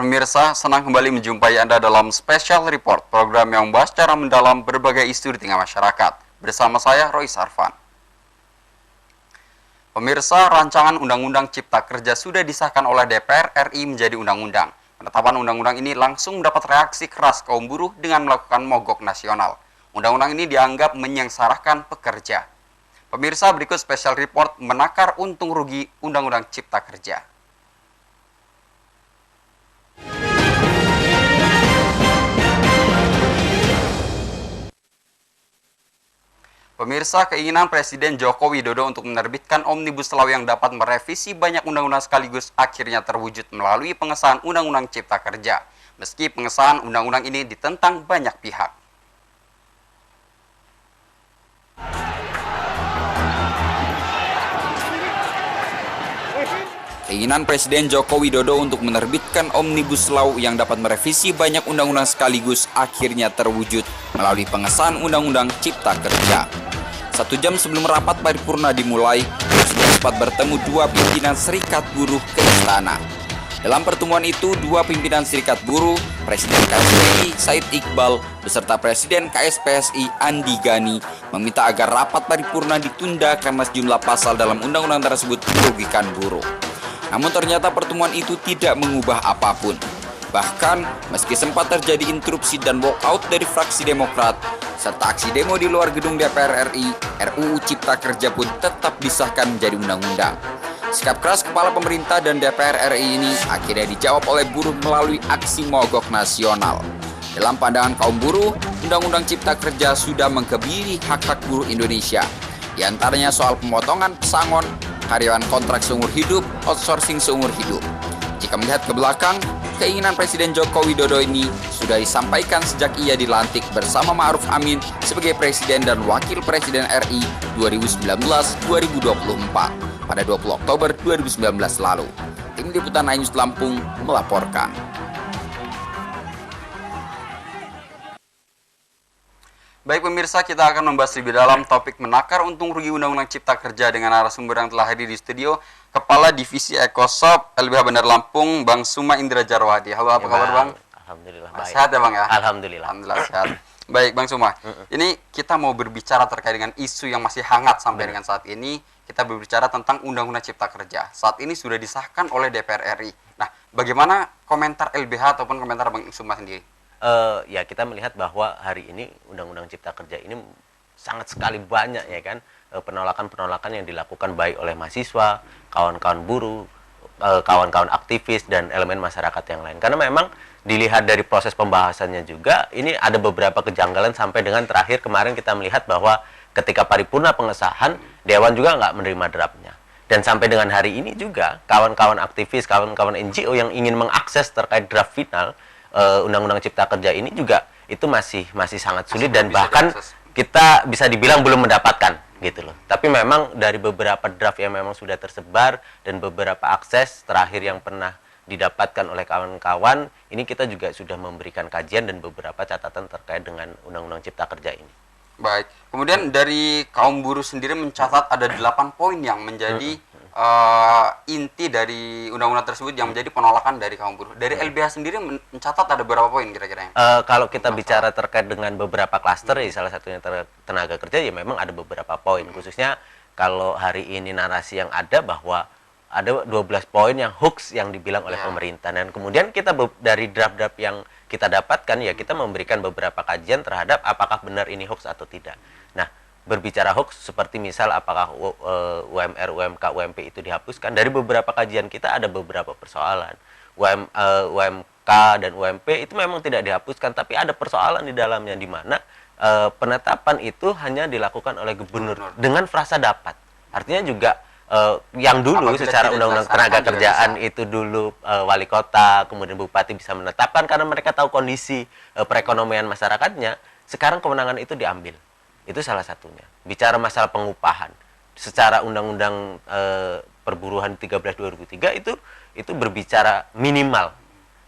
Pemirsa, senang kembali menjumpai Anda dalam Special Report, program yang membahas secara mendalam berbagai isu di tengah masyarakat. Bersama saya, Roy Sarvan. Pemirsa, rancangan Undang-Undang Cipta Kerja sudah disahkan oleh DPR RI menjadi undang-undang. Penetapan undang-undang ini langsung mendapat reaksi keras kaum buruh dengan melakukan mogok nasional. Undang-undang ini dianggap menyengsarakan pekerja. Pemirsa, berikut Special Report menakar untung rugi Undang-Undang Cipta Kerja. Pemirsa, keinginan Presiden Joko Widodo untuk menerbitkan Omnibus Law yang dapat merevisi banyak undang-undang sekaligus akhirnya terwujud melalui pengesahan Undang-Undang Cipta Kerja. Meski pengesahan undang-undang ini ditentang banyak pihak. Keinginan Presiden Joko Widodo untuk menerbitkan Omnibus Law yang dapat merevisi banyak undang-undang sekaligus akhirnya terwujud melalui pengesahan Undang-Undang Cipta Kerja. 1 jam sebelum rapat paripurna dimulai, sudah sempat bertemu dua pimpinan serikat buruh ke istana. Dalam pertemuan itu, dua pimpinan serikat buruh, Presiden KSPI Said Iqbal beserta Presiden KSPSI Andi Gani meminta agar rapat paripurna ditunda karena sejumlah pasal dalam undang-undang tersebut merugikan buruh. Namun ternyata pertemuan itu tidak mengubah apapun. Bahkan, meski sempat terjadi interupsi dan walkout dari fraksi Demokrat, serta aksi demo di luar gedung DPR RI, RUU Cipta Kerja pun tetap disahkan menjadi undang-undang. Sikap keras kepala pemerintah dan DPR RI ini akhirnya dijawab oleh buruh melalui aksi mogok nasional. Dalam pandangan kaum buruh, Undang-Undang Cipta Kerja sudah mengkebiri hak-hak buruh Indonesia, di antaranya soal pemotongan pesangon, karyawan kontrak seumur hidup, outsourcing seumur hidup. Jika melihat ke belakang, keinginan Presiden Joko Widodo ini sudah disampaikan sejak ia dilantik bersama Ma'ruf Amin sebagai Presiden dan Wakil Presiden RI 2019-2024 pada 20 Oktober 2019 lalu. Tim Liputan News Lampung melaporkan. Baik pemirsa, kita akan membahas lebih dalam topik menakar untung rugi Undang-Undang Cipta Kerja dengan narasumber yang telah hadir di studio, Kepala Divisi Ekosop LBH Bandar Lampung, Bang Suma Indra Jarwadi. Halo, apa kabar Bang? Alhamdulillah baik. Sehat ya Bang ya? Alhamdulillah. Alhamdulillah sehat. Baik Bang Suma, ini kita mau berbicara terkait dengan isu yang masih hangat sampai dengan saat ini. Kita berbicara tentang Undang-Undang Cipta Kerja. Saat ini sudah disahkan oleh DPR RI. Nah, bagaimana komentar LBH ataupun komentar Bang Suma sendiri? Ya kita melihat bahwa hari ini Undang-Undang Cipta Kerja ini sangat sekali banyak ya kan penolakan-penolakan yang dilakukan baik oleh mahasiswa, kawan-kawan buruh, kawan-kawan aktivis dan elemen masyarakat yang lain. Karena memang dilihat dari proses pembahasannya juga ini ada beberapa kejanggalan sampai dengan terakhir kemarin kita melihat bahwa ketika paripurna pengesahan Dewan juga nggak menerima draftnya. Dan sampai dengan hari ini juga kawan-kawan aktivis, kawan-kawan NGO yang ingin mengakses terkait draft final Undang-Undang Cipta Kerja ini juga itu masih sangat sulit dan bahkan kita bisa dibilang belum mendapatkan gitu loh. Tapi memang dari beberapa draft yang memang sudah tersebar dan beberapa akses terakhir yang pernah didapatkan oleh kawan-kawan, ini kita juga sudah memberikan kajian dan beberapa catatan terkait dengan Undang-Undang Cipta Kerja ini. Baik. Kemudian dari kaum buruh sendiri mencatat ada 8 poin yang menjadi inti dari undang-undang tersebut yang menjadi penolakan dari kaum buruh. Dari LBH sendiri mencatat ada berapa poin kira-kira yang? Kalau kita bicara terkait dengan beberapa klaster, ya salah satunya tenaga kerja, ya memang ada beberapa poin. Khususnya kalau hari ini narasi yang ada bahwa ada 12 poin yang hoax yang dibilang oleh pemerintah. Dan kemudian kita dari draft-draft yang kita dapatkan, ya kita memberikan beberapa kajian terhadap apakah benar ini hoax atau tidak. Nah, berbicara hoax seperti misal apakah UMR, UMK, UMP itu dihapuskan, dari beberapa kajian kita ada beberapa persoalan. UMK dan UMP itu memang tidak dihapuskan, tapi ada persoalan di dalamnya di mana penetapan itu hanya dilakukan oleh gubernur dengan frasa dapat. Artinya juga yang dulu secara undang-undang tenaga kerjaan itu dulu wali kota, kemudian bupati bisa menetapkan karena mereka tahu kondisi perekonomian masyarakatnya, sekarang kewenangan itu diambil. Itu salah satunya. Bicara masalah pengupahan, secara undang-undang perburuhan 13/2003 itu berbicara minimal.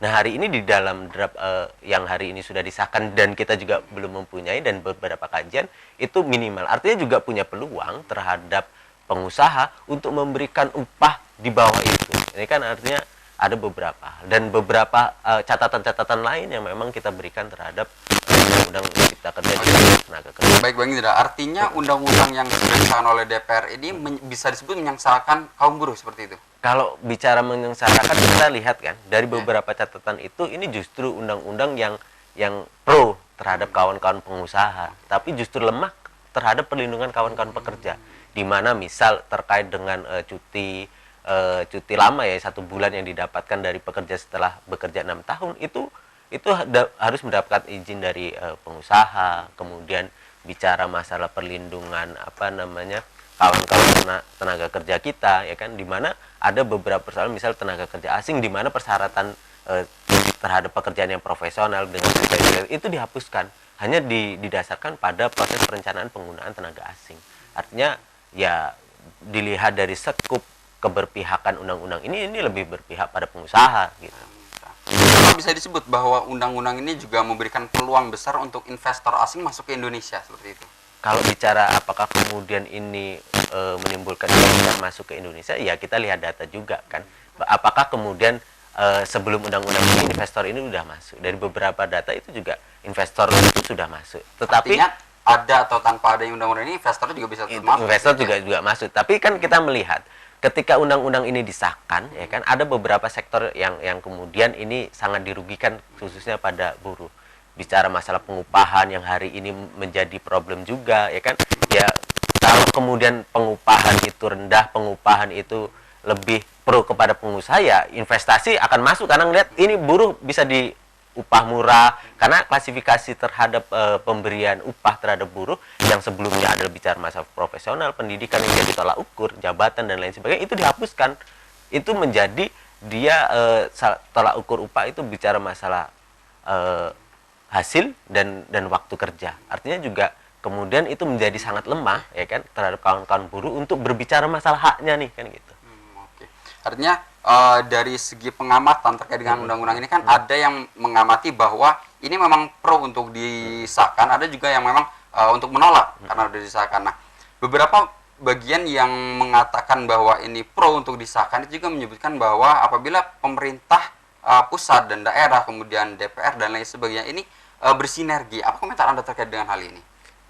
Nah, hari ini di dalam draft yang hari ini sudah disahkan dan kita juga belum mempunyai dan beberapa kajian itu minimal. Artinya juga punya peluang terhadap pengusaha untuk memberikan upah di bawah itu. Ini kan artinya ada beberapa dan beberapa catatan-catatan lain yang memang kita berikan terhadap undang-undang cipta kerja dan tenaga kerja. Baik Bang Indra, artinya undang-undang yang sudah disahkan oleh DPR ini bisa disebut menyengsarakan kaum buruh seperti itu? Kalau bicara menyengsarakan, kita lihat kan dari beberapa catatan itu, ini justru undang-undang yang pro terhadap kawan-kawan pengusaha, tapi justru lemah terhadap perlindungan kawan-kawan pekerja. Di mana misal terkait dengan cuti lama ya, 1 bulan yang didapatkan dari pekerja setelah bekerja 6 tahun, itu harus mendapatkan izin dari pengusaha. Kemudian bicara masalah perlindungan kawan-kawan tenaga kerja kita, ya kan, di mana ada beberapa persoalan, misal tenaga kerja asing, di mana persyaratan terhadap pekerjaan yang profesional dengan itu dihapuskan, hanya didasarkan pada proses perencanaan penggunaan tenaga asing. Artinya ya dilihat dari skup keberpihakan undang-undang ini lebih berpihak pada pengusaha gitu. Bisa disebut bahwa undang-undang ini juga memberikan peluang besar untuk investor asing masuk ke Indonesia seperti itu. Kalau bicara apakah kemudian ini menimbulkan investor masuk ke Indonesia, ya kita lihat data juga kan. Apakah kemudian sebelum undang-undang ini investor ini sudah masuk? Dari beberapa data itu juga investor itu sudah masuk. Tetapi artinya ada atau tanpa adanya undang-undang ini investor juga bisa masuk. Investor juga masuk. Tapi kan kita melihat ketika undang-undang ini disahkan, ya kan, ada beberapa sektor yang kemudian ini sangat dirugikan, khususnya pada buruh. Bicara masalah pengupahan yang hari ini menjadi problem juga, ya kan. Ya kalau kemudian pengupahan itu rendah, pengupahan itu lebih pro kepada pengusaha, ya investasi akan masuk karena ngelihat ini buruh bisa di upah murah, karena klasifikasi terhadap pemberian upah terhadap buruh yang sebelumnya adalah bicara masalah profesional, pendidikan yang jadi tolak ukur, jabatan dan lain sebagainya, itu dihapuskan. Itu menjadi dia tolak ukur upah itu bicara masalah hasil dan waktu kerja. Artinya juga kemudian itu menjadi sangat lemah, ya kan, terhadap kawan-kawan buruh untuk berbicara masalah haknya nih kan gitu. Oke. Artinya dari segi pengamatan terkait dengan undang-undang ini kan ada yang mengamati bahwa ini memang pro untuk disahkan, ada juga yang memang untuk menolak karena sudah disahkan. Nah, beberapa bagian yang mengatakan bahwa ini pro untuk disahkan itu juga menyebutkan bahwa apabila pemerintah pusat dan daerah, kemudian DPR dan lain sebagainya ini bersinergi. Apa komentar Anda terkait dengan hal ini?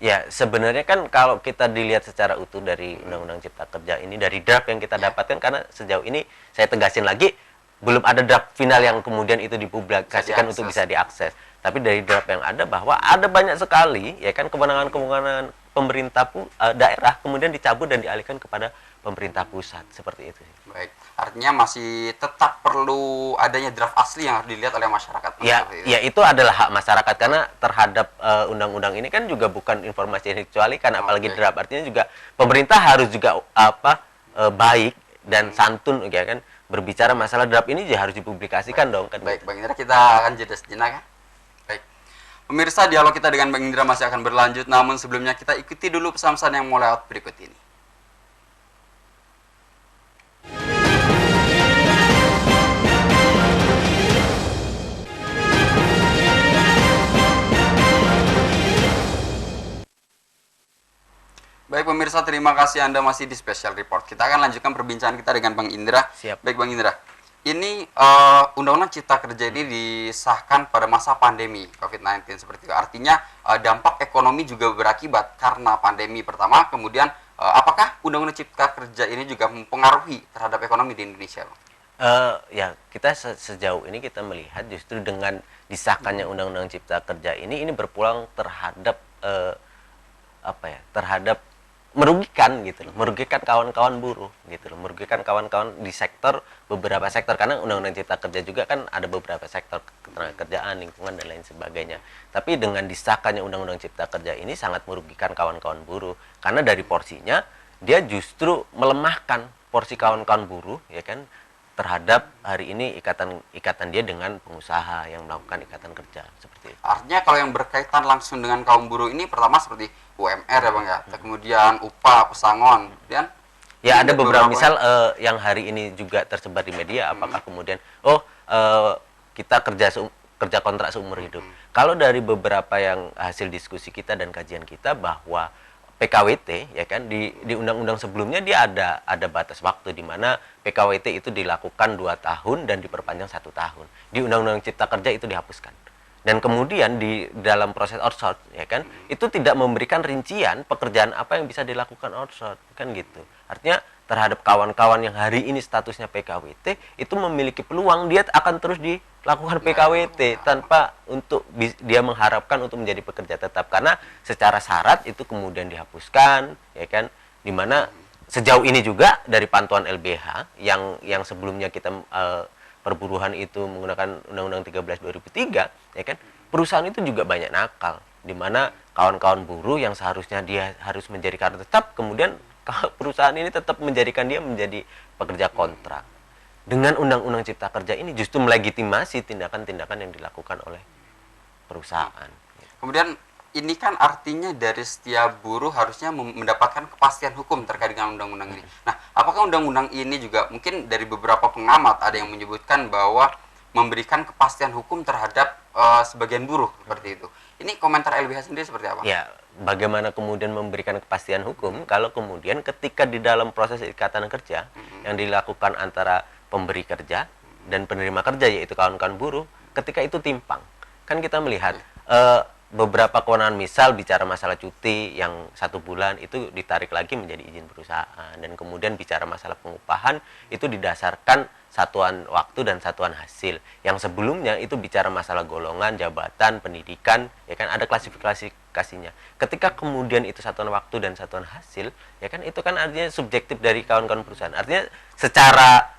Ya, sebenarnya kan kalau kita dilihat secara utuh dari Undang-Undang Cipta Kerja ini, dari draft yang kita dapatkan, karena sejauh ini saya tegasin lagi, belum ada draft final yang kemudian itu dipublikasikan untuk bisa diakses. Tapi dari draft yang ada, bahwa ada banyak sekali, ya kan, kewenangan-kewenangan pemerintah daerah kemudian dicabut dan dialihkan kepada pemerintah pusat, seperti itu. Baik, artinya masih tetap perlu adanya draft asli yang harus dilihat oleh masyarakat. Ya, itu adalah hak masyarakat, karena terhadap undang-undang ini kan juga bukan informasi yang dikecualikan, apalagi draft. Artinya juga pemerintah harus juga baik dan santun, ya kan, berbicara masalah draft ini juga harus dipublikasikan dong kan. Baik, Bang Indra, kita akan jeda sejenak ya. Baik, pemirsa, dialog kita dengan Bang Indra masih akan berlanjut, namun sebelumnya kita ikuti dulu pesan-pesan yang mau lewat berikut ini. Baik pemirsa, terima kasih Anda masih di Special Report. Kita akan lanjutkan perbincangan kita dengan Bang Indra. Siap. Baik Bang Indra, ini Undang-Undang Cipta Kerja ini disahkan pada masa pandemi COVID-19 seperti itu. Artinya dampak ekonomi juga berakibat karena pandemi pertama. Kemudian apakah Undang-Undang Cipta Kerja ini juga mempengaruhi terhadap ekonomi di Indonesia, Bang? Ya, kita sejauh ini kita melihat justru dengan disahkannya Undang-Undang Cipta Kerja ini berpulang terhadap terhadap merugikan gitu loh, merugikan kawan-kawan buruh gitu loh, merugikan kawan-kawan di beberapa sektor, karena Undang-Undang Cipta Kerja juga kan ada beberapa sektor, ketenagakerjaan, lingkungan dan lain sebagainya. Tapi dengan disahkannya Undang-Undang Cipta Kerja ini sangat merugikan kawan-kawan buruh, karena dari porsinya dia justru melemahkan porsi kawan-kawan buruh, ya kan, terhadap hari ini ikatan dia dengan pengusaha yang melakukan ikatan kerja seperti itu. Artinya kalau yang berkaitan langsung dengan kaum buruh ini pertama seperti UMR ya Bang ya, kemudian upah, pesangon, kemudian ya ada beberapa misal yang hari ini juga tersebar di media, apakah kemudian kita kerja kontrak seumur hidup. Kalau dari beberapa yang hasil diskusi kita dan kajian kita, bahwa PKWT ya kan, di undang-undang sebelumnya dia ada batas waktu di mana PKWT itu dilakukan 2 tahun dan diperpanjang 1 tahun. Di Undang-Undang Cipta Kerja itu dihapuskan. Dan kemudian di dalam proses outsource ya kan, itu tidak memberikan rincian pekerjaan apa yang bisa dilakukan outsource kan gitu. Artinya terhadap kawan-kawan yang hari ini statusnya PKWT itu memiliki peluang dia akan terus dilakukan PKWT tanpa untuk dia mengharapkan untuk menjadi pekerja tetap, karena secara syarat itu kemudian dihapuskan ya kan, dimana sejauh ini juga dari pantauan LBH yang sebelumnya kita perburuhan itu menggunakan Undang-Undang 13 2003 ya kan, perusahaan itu juga banyak nakal, di mana kawan-kawan buruh yang seharusnya dia harus menjadi karyawan tetap, kemudian perusahaan ini tetap menjadikan dia menjadi pekerja kontrak. Dengan Undang-Undang Cipta Kerja ini justru melegitimasi tindakan-tindakan yang dilakukan oleh perusahaan. Kemudian ini kan artinya dari setiap buruh harusnya mendapatkan kepastian hukum terkait dengan undang-undang ini. Nah, apakah undang-undang ini juga mungkin dari beberapa pengamat ada yang menyebutkan bahwa memberikan kepastian hukum terhadap sebagian buruh seperti itu. Ini komentar LBH sendiri seperti apa? Ya, bagaimana kemudian memberikan kepastian hukum kalau kemudian ketika di dalam proses ikatan kerja yang dilakukan antara pemberi kerja dan penerima kerja, yaitu kawan-kawan buruh, ketika itu timpang. Kan kita melihat beberapa kewenangan, misal bicara masalah cuti yang 1 bulan itu ditarik lagi menjadi izin perusahaan, dan kemudian bicara masalah pengupahan itu didasarkan satuan waktu dan satuan hasil. Yang sebelumnya itu bicara masalah golongan, jabatan, pendidikan, ya kan ada klasifikasinya. Ketika kemudian itu satuan waktu dan satuan hasil, ya kan itu kan artinya subjektif dari kawan-kawan perusahaan. Artinya secara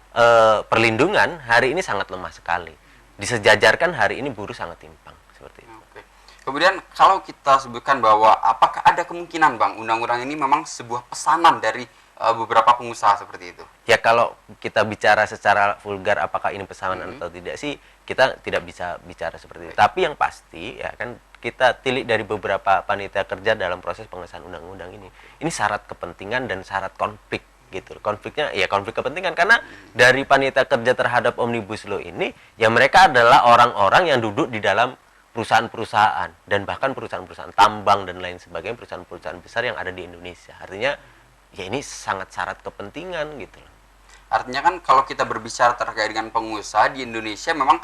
perlindungan hari ini sangat lemah sekali. Disejajarkan hari ini buruh sangat timpang seperti itu. Oke. Kemudian kalau kita sebutkan bahwa apakah ada kemungkinan Bang undang-undang ini memang sebuah pesanan dari beberapa pengusaha seperti itu? Ya, kalau kita bicara secara vulgar apakah ini pesanan atau tidak sih, kita tidak bisa bicara seperti itu. Tapi yang pasti ya kan kita tilik dari beberapa panitia kerja dalam proses pengesahan undang-undang ini. Ini syarat kepentingan dan syarat konflik gitu. Konfliknya ya konflik kepentingan, karena dari panitia kerja terhadap Omnibus Law ini ya mereka adalah orang-orang yang duduk di dalam perusahaan-perusahaan dan bahkan perusahaan-perusahaan tambang dan lain sebagainya, perusahaan-perusahaan besar yang ada di Indonesia. Artinya ya ini sangat syarat kepentingan gitu loh. Artinya kan kalau kita berbicara terkait dengan pengusaha di Indonesia memang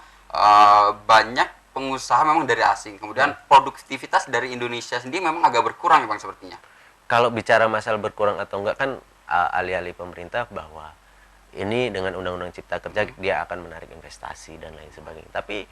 banyak pengusaha memang dari asing. Kemudian produktivitas dari Indonesia sendiri memang agak berkurang ya Bang sepertinya. Kalau bicara masalah berkurang atau enggak kan alih-alih pemerintah bahwa ini dengan Undang-Undang Cipta Kerja dia akan menarik investasi dan lain sebagainya. Tapi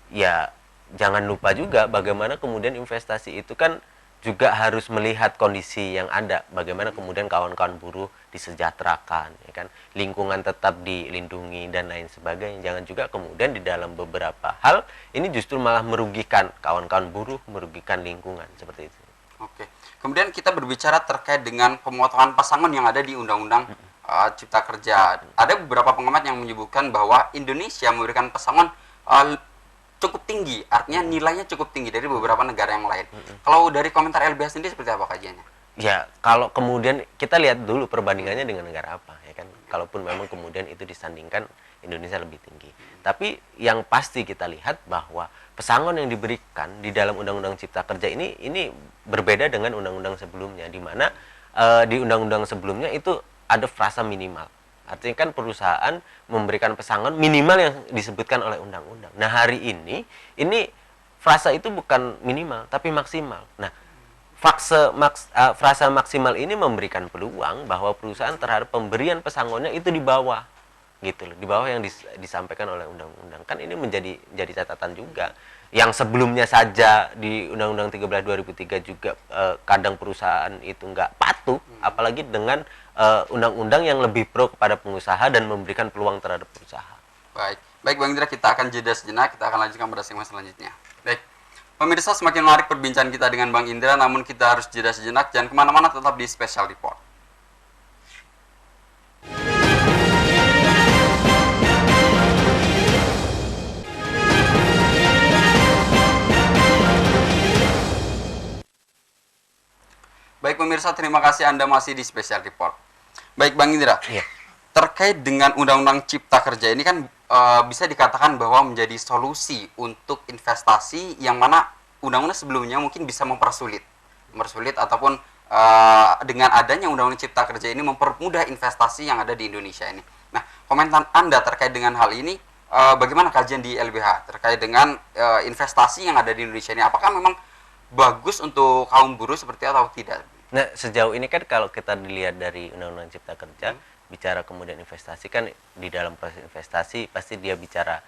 ya jangan lupa juga bagaimana kemudian investasi itu kan juga harus melihat kondisi yang ada, bagaimana kemudian kawan-kawan buruh disejahterakan, ya kan, lingkungan tetap dilindungi dan lain sebagainya. Jangan juga kemudian di dalam beberapa hal ini justru malah merugikan kawan-kawan buruh, merugikan lingkungan seperti itu. Oke. Kemudian kita berbicara terkait dengan pemotongan pesangon yang ada di Undang-Undang Cipta Kerja. Ada beberapa pengamat yang menyebutkan bahwa Indonesia memberikan pesangon cukup tinggi, artinya nilainya cukup tinggi dari beberapa negara yang lain. Kalau dari komentar LBH sendiri seperti apa kajiannya? Ya, kalau kemudian kita lihat dulu perbandingannya dengan negara apa, ya kan. Kalaupun memang kemudian itu disandingkan Indonesia lebih tinggi. Tapi yang pasti kita lihat bahwa pesangon yang diberikan di dalam Undang-Undang Cipta Kerja ini berbeda dengan undang-undang sebelumnya, di mana di undang-undang sebelumnya itu ada frasa minimal. Artinya kan perusahaan memberikan pesangon minimal yang disebutkan oleh undang-undang. Nah, hari ini frasa itu bukan minimal tapi maksimal. Nah, frasa maksimal ini memberikan peluang bahwa perusahaan terhadap pemberian pesangonnya itu di bawah gitu loh, di bawah yang disampaikan oleh undang-undang. Kan ini menjadi catatan juga. Yang sebelumnya saja di Undang-Undang 13 2003 juga kadang perusahaan itu nggak patuh, apalagi dengan undang-undang yang lebih pro kepada pengusaha dan memberikan peluang terhadap perusahaan. Baik Bang Indra, kita akan jeda sejenak, kita akan lanjutkan pada segmen selanjutnya. Baik, pemirsa, semakin menarik perbincangan kita dengan Bang Indra, namun kita harus jeda sejenak, jangan kemana-mana, tetap di Special Report. Baik pemirsa, terima kasih Anda masih di Special Report. Baik Bang Indra, terkait dengan Undang-Undang Cipta Kerja ini kan bisa dikatakan bahwa menjadi solusi untuk investasi yang mana undang-undang sebelumnya mungkin bisa mempersulit. mempersulit ataupun dengan adanya Undang-Undang Cipta Kerja ini mempermudah investasi yang ada di Indonesia ini. Nah, komentar Anda terkait dengan hal ini, bagaimana kajian di LBH terkait dengan investasi yang ada di Indonesia ini? Apakah memang bagus untuk kaum buruh seperti itu atau tidak? Nah, sejauh ini kan kalau kita dilihat dari Undang-Undang Cipta Kerja, bicara kemudian investasi kan di dalam proses investasi pasti dia bicara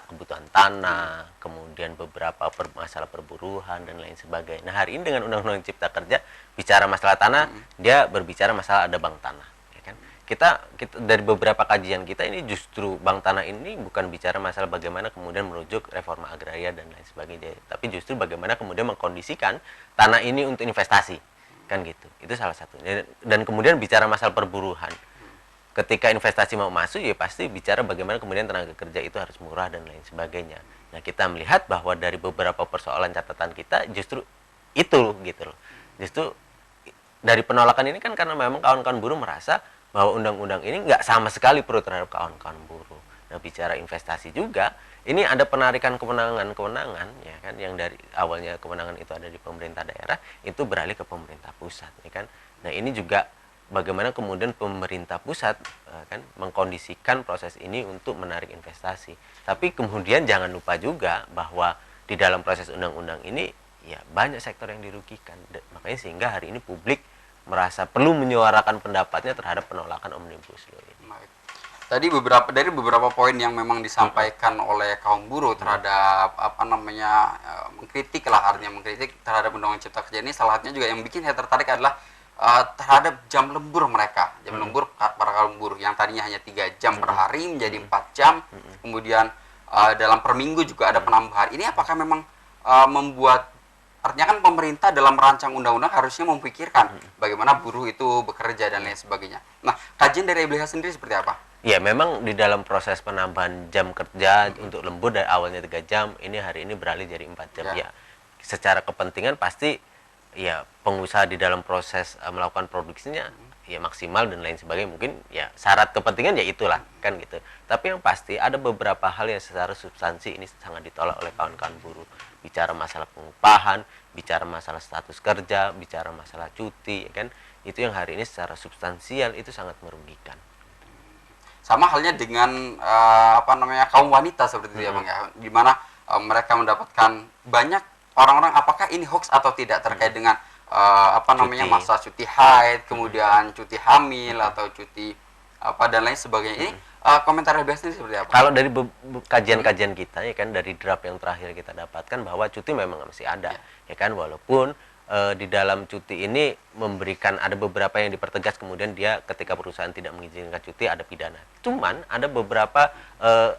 kebutuhan tanah, kemudian beberapa masalah perburuhan dan lain sebagainya. Nah, hari ini dengan Undang-Undang Cipta Kerja bicara masalah tanah, dia berbicara masalah ada bank tanah, ya kan? Kita dari beberapa kajian kita ini justru bank tanah ini bukan bicara masalah bagaimana kemudian merujuk reforma agraria dan lain sebagainya, tapi justru bagaimana kemudian mengkondisikan tanah ini untuk investasi, kan gitu. Itu salah satunya. Dan kemudian bicara masalah perburuhan. Ketika investasi mau masuk, ya pasti bicara bagaimana kemudian tenaga kerja itu harus murah dan lain sebagainya. Nah, kita melihat bahwa dari beberapa persoalan catatan kita justru itu gitu loh. Justru dari penolakan ini kan karena memang kawan-kawan buruh merasa bahwa undang-undang ini nggak sama sekali pro terhadap kawan-kawan buruh. Nah, bicara investasi juga, ini ada penarikan kewenangan-kewenangan, ya kan, yang dari awalnya kewenangan itu ada di pemerintah daerah, itu beralih ke pemerintah pusat, ya kan. Nah, ini juga bagaimana kemudian pemerintah pusat kan mengkondisikan proses ini untuk menarik investasi. Tapi kemudian jangan lupa juga bahwa di dalam proses undang-undang ini ya banyak sektor yang dirugikan. Makanya sehingga hari ini publik merasa perlu menyuarakan pendapatnya terhadap penolakan Omnibus Law ini. Tadi dari beberapa poin yang memang disampaikan oleh kaum buruh terhadap mengkritik lah, artinya mengkritik terhadap Undang-Undang Cipta Kerja ini, salah satunya juga yang bikin saya tertarik adalah terhadap jam lembur mereka, jam lembur para kaum buruh yang tadinya hanya 3 jam per hari menjadi 4 jam, kemudian dalam per minggu juga ada penambahan. Ini apakah memang membuat, artinya kan pemerintah dalam merancang undang-undang harusnya memikirkan bagaimana buruh itu bekerja dan lain sebagainya. Nah, kajian dari LBH sendiri seperti apa? Ya, memang di dalam proses penambahan jam kerja untuk lembur dari awalnya 3 jam, ini hari ini beralih jadi 4 jam. Ya, secara kepentingan pasti ya pengusaha di dalam proses melakukan produksinya ya maksimal dan lain sebagainya, mungkin ya syarat kepentingan ya itulah kan gitu. Tapi yang pasti ada beberapa hal yang secara substansi ini sangat ditolak oleh kawan-kawan buruh. Bicara masalah pengupahan, bicara masalah status kerja, bicara masalah cuti, ya kan, itu yang hari ini secara substansial itu sangat merugikan. Sama halnya dengan kaum wanita seperti itu ya Bang ya, di mana mereka mendapatkan banyak orang-orang, apakah ini hoax atau tidak terkait dengan masa cuti haid, kemudian cuti hamil atau cuti dan lain sebagainya. Ini komentar LBH sendiri seperti apa? Kalau dari kajian-kajian kita ya kan, dari draft yang terakhir kita dapatkan bahwa cuti memang masih ada, ya kan, walaupun di dalam cuti ini memberikan ada beberapa yang dipertegas, kemudian dia ketika perusahaan tidak mengizinkan cuti ada pidana. Cuman ada beberapa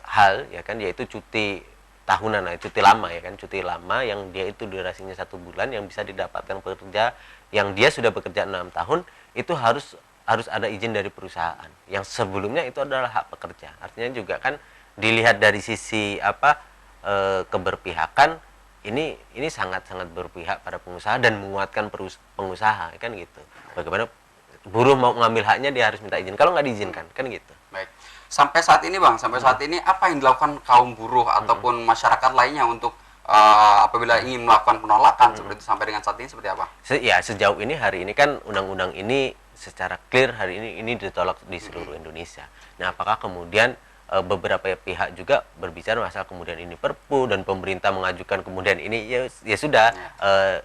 hal ya kan, yaitu cuti tahunan, cuti lama ya kan, cuti lama yang dia itu durasinya 1 bulan yang bisa didapatkan pekerja yang dia sudah bekerja 6 tahun, itu harus ada izin dari perusahaan. Yang sebelumnya itu adalah hak pekerja. Artinya juga kan dilihat dari sisi keberpihakan, ini sangat-sangat berpihak pada pengusaha dan menguatkan pengusaha kan gitu. Bagaimana buruh mau mengambil haknya, dia harus minta izin. Kalau nggak diizinkan kan gitu. Baik. Sampai saat ini Bang, apa yang dilakukan kaum buruh ataupun masyarakat lainnya untuk apabila ingin melakukan penolakan seperti itu, sampai dengan saat ini seperti apa? Ya, sejauh ini hari ini kan undang-undang ini secara clear hari ini ditolak di seluruh Indonesia. Nah, apakah kemudian beberapa pihak juga berbicara masalah kemudian ini Perpu dan pemerintah mengajukan kemudian ini ya sudah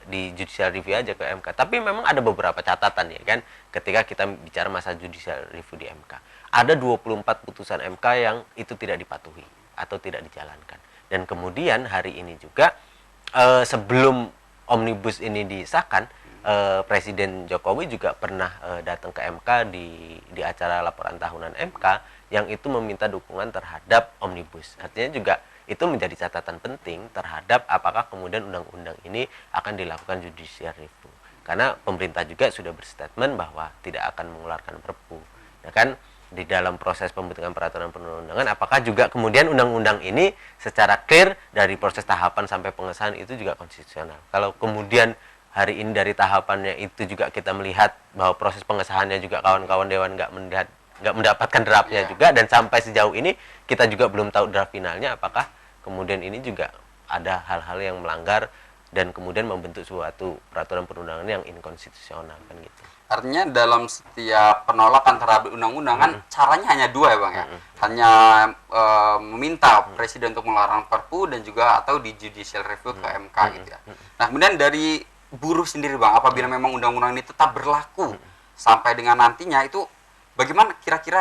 di judicial review aja ke MK. Tapi memang ada beberapa catatan ya kan, ketika kita bicara masalah judicial review di MK. Ada 24 putusan MK yang itu tidak dipatuhi atau tidak dijalankan. Dan kemudian hari ini juga sebelum Omnibus ini disahkan, Presiden Jokowi juga pernah datang ke MK di acara laporan tahunan MK yang itu meminta dukungan terhadap Omnibus. Artinya juga itu menjadi catatan penting terhadap apakah kemudian undang-undang ini akan dilakukan judicial review. Karena pemerintah juga sudah berstatement bahwa tidak akan mengeluarkan Perpu. Ya kan, di dalam proses pembentukan peraturan perundang-undangan, apakah juga kemudian undang-undang ini secara clear dari proses tahapan sampai pengesahan itu juga konstitusional. Kalau kemudian hari ini dari tahapannya itu juga kita melihat bahwa proses pengesahannya juga kawan-kawan Dewan nggak mendapatkan draftnya juga, dan sampai sejauh ini kita juga belum tahu draft finalnya, apakah kemudian ini juga ada hal-hal yang melanggar dan kemudian membentuk suatu peraturan perundangan yang inkonstitusional kan gitu. Artinya dalam setiap penolakan terhadap undang-undang kan caranya hanya dua ya Bang ya. Hanya meminta presiden untuk melarang Perpu dan juga atau di judicial review ke MK gitu ya. Nah, kemudian dari buruh sendiri Bang, apabila memang undang-undang ini tetap berlaku sampai dengan nantinya, itu bagaimana kira-kira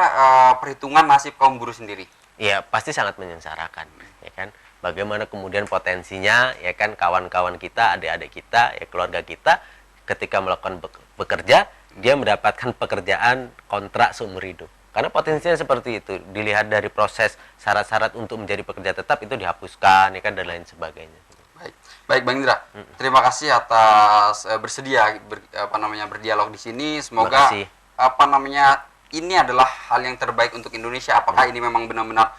perhitungan nasib kaum buruh sendiri? Ya, pasti sangat menyengsarakan, ya kan? Bagaimana kemudian potensinya, ya kan, kawan-kawan kita, adik-adik kita, ya keluarga kita ketika melakukan bekerja, dia mendapatkan pekerjaan kontrak seumur hidup. Karena potensinya seperti itu. Dilihat dari proses syarat-syarat untuk menjadi pekerja tetap itu dihapuskan, ya kan, dan lain sebagainya. Baik Bang Indra, terima kasih atas bersedia berdialog di sini. Semoga ini adalah hal yang terbaik untuk Indonesia. Apakah ini memang benar-benar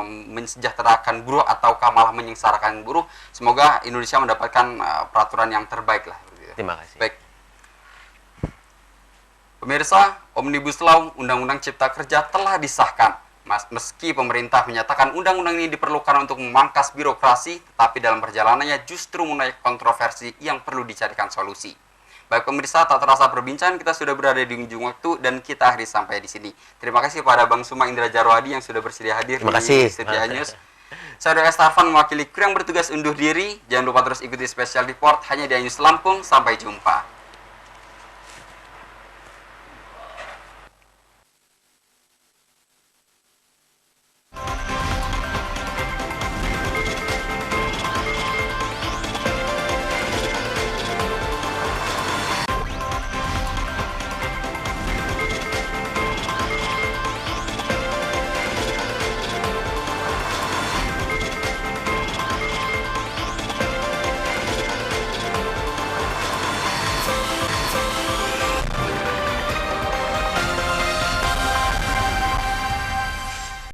mensejahterakan buruh ataukah malah menyengsarakan buruh? Semoga Indonesia mendapatkan peraturan yang terbaik lah. Terima kasih. Baik. Pemirsa, Omnibus Law Undang-Undang Cipta Kerja telah disahkan. Meski pemerintah menyatakan undang-undang ini diperlukan untuk memangkas birokrasi, tetapi dalam perjalanannya justru menuai kontroversi yang perlu dicarikan solusi. Baik pemirsa, tak terasa perbincangan kita sudah berada di ujung waktu dan kita akhiri sampai di sini. Terima kasih kepada Bang Suma Indra Jarwadi yang sudah bersedia hadir di Setia News. Saya Doa Starvan mewakili kru yang bertugas undur diri. Jangan lupa terus ikuti Special Report hanya di News Lampung. Sampai jumpa.